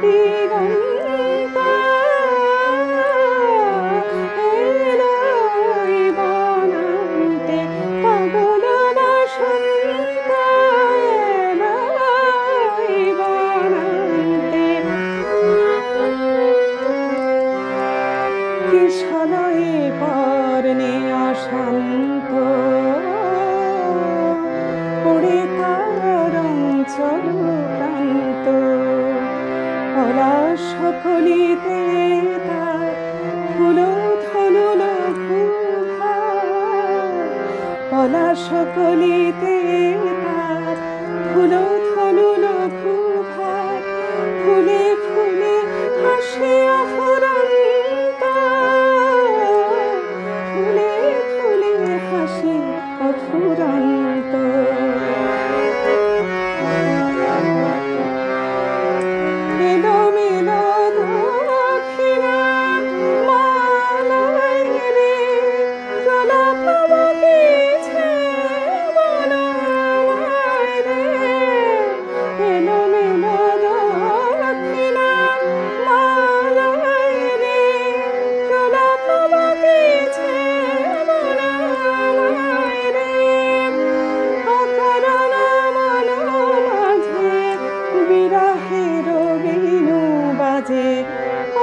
দিগন্ত এলো এই বনান্তে ফাগুন বসন্ত এলো এই বনান্তে কিশলয়ে পর্ণে অশান্ত পড়ে তার অঞ্চল প্রান্ত পলাশ কলিতে তার ফুল ধনু লঘুভার পলাশ কলিতে তার ফুল ধনু লঘুভার ফুলে ফুলে হাসে অফুরন্ত ফুলে ফুলে হাসে অফুরন্ত এলোমেলো দক্ষিণা মালয় রে প্রলাপ বগিছে বনমায় রে এলোমেলো দক্ষিণা মালয় রে প্রলাপ বগিছে বনমায় রে অকারণ মন মাঝে বিরহের বেণু বাজে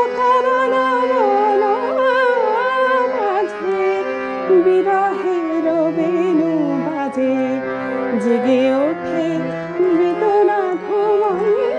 অকারণ মন মাঝে বিরহের বেণু বাজে জেগে ওঠে বেদনা ঘুমন্ত